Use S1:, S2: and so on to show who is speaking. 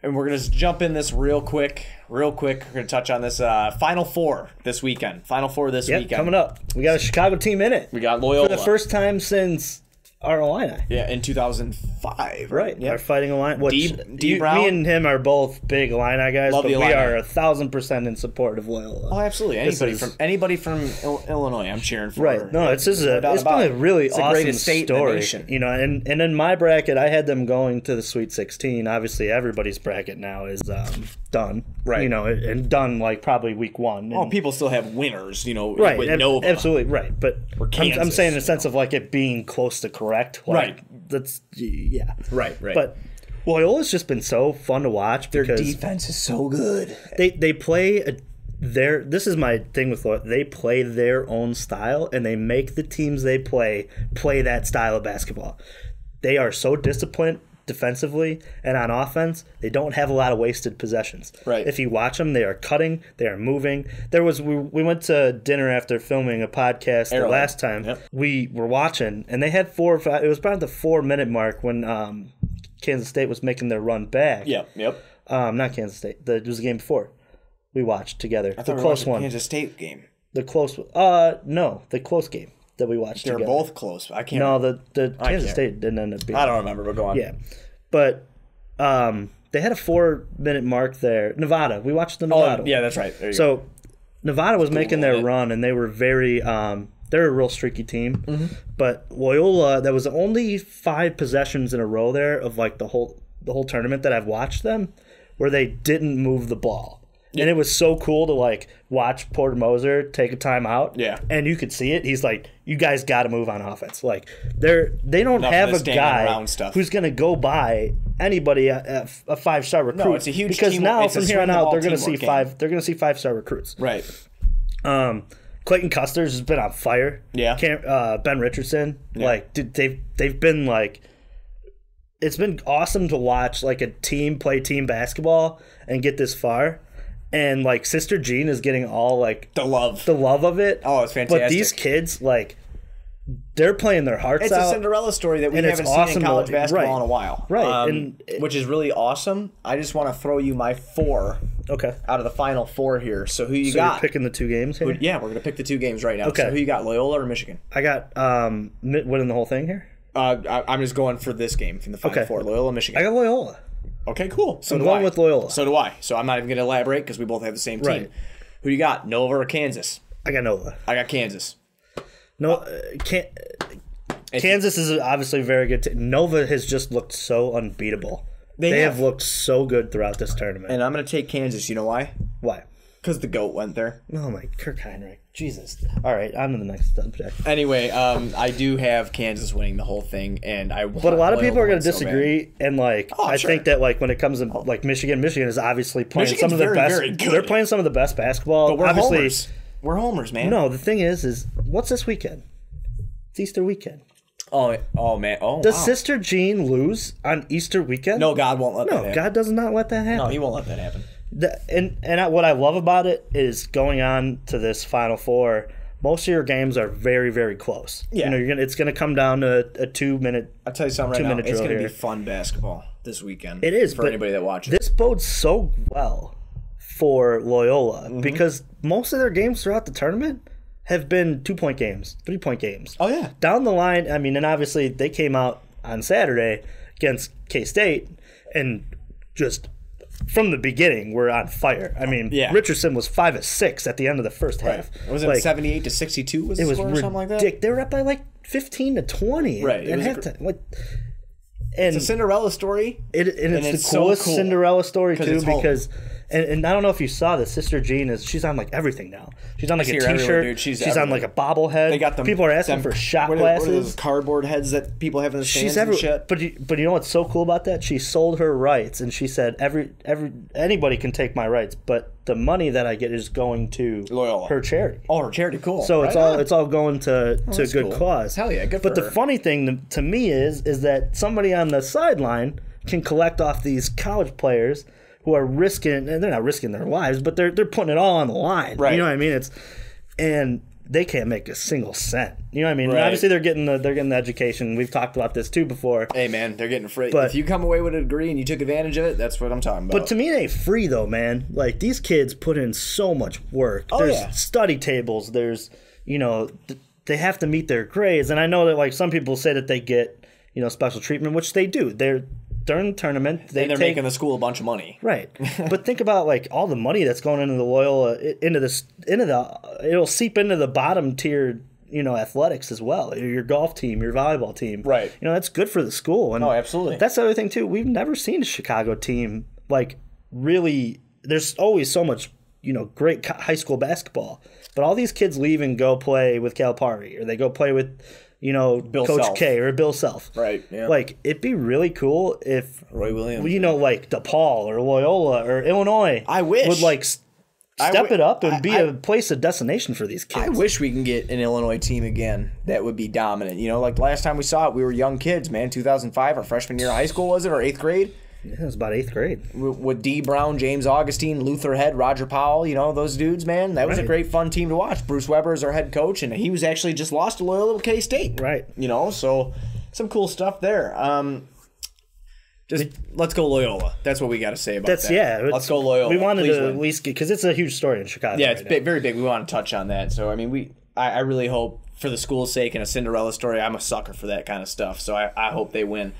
S1: And we're going to jump in this real quick. We're going to touch on this Final Four this weekend. Final Four this weekend.
S2: Coming up. We got a Chicago team in it.
S1: We got Loyola.
S2: For the first time since our Illini.
S1: Yeah, in 2005. Right.
S2: Yep. Our Fighting Illini.
S1: D. Brown.
S2: Me and him are both big Illini guys,
S1: Love
S2: but
S1: the
S2: we
S1: Illini.
S2: are 1,000% in support of Loyola.
S1: Oh, absolutely. Anybody from Illinois, I'm cheering for.
S2: Right. No, it's been a really awesome story. You know, and in my bracket, I had them going to the Sweet 16. Obviously, everybody's bracket now is done.
S1: Right.
S2: You know, and done like probably week one.
S1: Oh, people still have winners, you know,
S2: right.
S1: with Nova.
S2: Absolutely, right. But
S1: Kansas,
S2: I'm saying in the sense of like it being close to correct. Like,
S1: right.
S2: That's, yeah.
S1: Right.
S2: But Loyola's just been so fun to watch because
S1: their defense is so good.
S2: They play this is my thing with Loyola. They play their own style, and they make the teams they play that style of basketball. They are so disciplined defensively, and on offense, they don't have a lot of wasted possessions.
S1: Right.
S2: If you watch them, they are cutting, they are moving. We went to dinner after filming a podcast the last time.
S1: Yep.
S2: We were watching, and they had 4 or 5. It was about the 4-minute mark when Kansas State was making their run back.
S1: Yep.
S2: Not Kansas State. It was the game before. We watched together.
S1: I thought
S2: the close one.
S1: Kansas State game.
S2: The close. No, the close game that we watched.
S1: They're
S2: together.
S1: both close. I can't.
S2: No, the Kansas State didn't end up being.
S1: I don't remember. But go on.
S2: Yeah, but they had a 4-minute mark there. Nevada. We watched the Nevada.
S1: Oh, yeah, that's right. There you
S2: so
S1: go.
S2: Nevada was making their run, and they were very. They're a real streaky team, but Loyola. That was only 5 possessions in a row there of like the whole tournament that I've watched them, where they didn't move the ball. And it was so cool to like watch Porter Moser take a timeout.
S1: Yeah.
S2: And you could see it. He's like, you guys got to move on offense. Like they don't have a guy who's going to go by anybody a 5-star recruit.
S1: No, it's a huge
S2: because
S1: team,
S2: now from here on out they're going to see
S1: game.
S2: 5-star recruits.
S1: Right.
S2: Clayton Custer's has been on fire.
S1: Yeah.
S2: Ben Richardson. Yeah. Like they've been like. It's been awesome to watch like a team play team basketball and get this far. And like Sister Jean is getting all like the love of it.
S1: Oh, it's fantastic.
S2: But these kids, like, they're playing their hearts out.
S1: It's a Cinderella story that we haven't seen in college basketball in a while.
S2: Right.
S1: Which is really awesome. I just want to throw you my 4 out of the Final 4 here. So who you got?
S2: You're picking the 2 games here?
S1: Yeah, we're going to pick the 2 games right now.
S2: Okay.
S1: So who you got, Loyola or Michigan?
S2: I got winning the whole thing here.
S1: I'm just going for this game from the Final 4. Loyola, Michigan.
S2: I got Loyola.
S1: Okay, cool. So
S2: I'm going with Loyola.
S1: So do I. So I'm not even going to elaborate because we both have the same team.
S2: Right.
S1: Who you got, Nova or Kansas?
S2: I got Nova.
S1: I got Kansas.
S2: No, Kansas is obviously very good. Nova has just looked so unbeatable. They have looked so good throughout this tournament.
S1: And I'm going to take Kansas. You know why?
S2: Why?
S1: Because the GOAT went there.
S2: Oh, my. Kirk Heinrich. Jesus. All right, on to the next subject.
S1: Anyway, I do have Kansas winning the whole thing, and
S2: But a lot of people are going to disagree, and like I
S1: sure.
S2: think that like when it comes to like Michigan is obviously playing
S1: Michigan's
S2: some of the best.
S1: very good.
S2: They're playing some of the best basketball.
S1: But we're
S2: obviously,
S1: homers. We're homers, man.
S2: No, the thing is what's this weekend? It's Easter weekend.
S1: Oh man. Oh,
S2: Does Sister Jean lose on Easter weekend?
S1: No, God won't let that happen.
S2: No, God does not let that happen.
S1: No, He won't let that happen.
S2: What I love about it is going on to this Final Four. Most of your games are very, very close.
S1: Yeah.
S2: You know, it's going to come down to a 2-minute.
S1: I'll tell you something right now. It's going to be
S2: here.
S1: fun basketball this weekend.
S2: It is
S1: for anybody that watches.
S2: This bodes so well for Loyola because most of their games throughout the tournament have been 2-point games, 3-point games.
S1: Oh yeah.
S2: Down the line, I mean, and obviously they came out on Saturday against K-State and just. From the beginning, we're on fire. I mean, Richardson was 5 of 6 at the end of the first half.
S1: Was it 78-62? Was it score or something like that?
S2: They were up by like 15-20.
S1: Right.
S2: At halftime.
S1: It's a Cinderella story.
S2: It's the coolest Cinderella story too
S1: it's
S2: because. And I don't know if you saw this. Sister Jean she's on like everything now. She's on like a T-shirt. She's on like a bobblehead.
S1: They got them.
S2: People are asking for shot glasses.
S1: What are those cardboard heads that people have in the stands and shit?
S2: But you know what's so cool about that? She sold her rights and she said anybody can take my rights, but the money that I get is going to
S1: Loyola.
S2: Her charity.
S1: Oh, her charity, cool.
S2: So it's all going to good cause.
S1: Hell yeah, good for
S2: her. But the funny thing to me is that somebody on the sideline can collect off these college players who are risking, and they're not risking their lives, but they're putting it all on the line.
S1: Right.
S2: You know what I mean? And they can't make a single cent. You know what I mean?
S1: Right.
S2: Obviously, they're getting the education. We've talked about this too before.
S1: Hey, man, they're getting free.
S2: But
S1: if you come away with a degree and you took advantage of it, that's what I'm talking about.
S2: But to me, it ain't free though, man. Like these kids put in so much work.
S1: Oh,
S2: There's study tables. There's they have to meet their grades, and I know that like some people say that they get special treatment, which they do. They're during the tournament.
S1: They're making the school a bunch of money.
S2: Right. But think about like all the money that's going into the Loyola, it'll seep into the bottom tier, athletics as well. Your golf team, your volleyball team.
S1: Right.
S2: That's good for the school. And
S1: absolutely.
S2: That's the other thing too. We've never seen a Chicago team like really. There's always so much, great high school basketball, but all these kids leave and go play with Calipari, or they go play with
S1: Bill
S2: Coach
S1: Self.
S2: K or Bill Self.
S1: Right. Yeah.
S2: Like, it'd be really cool if
S1: Roy Williams.
S2: Like DePaul or Loyola or Illinois.
S1: I wish.
S2: Would like step it up and be a place of destination for these kids.
S1: I wish we can get an Illinois team again that would be dominant. Like the last time we saw it, we were young kids, man. 2005, our freshman year of high school, was it? Or 8th grade?
S2: Yeah, it was about 8th grade.
S1: With D. Brown, James Augustine, Luther Head, Roger Powell, those dudes, man. That was a great, fun team to watch. Bruce Weber is our head coach, and he was actually just lost to Loyola K-State.
S2: Right.
S1: So some cool stuff there. Let's go Loyola. That's what we got to say about that.
S2: Yeah.
S1: Let's go Loyola.
S2: We wanted to at least because it's a huge story in Chicago.
S1: Yeah, it's big, very big. We want to touch on that. So, I mean, I really hope for the school's sake and a Cinderella story, I'm a sucker for that kind of stuff. So I hope they win.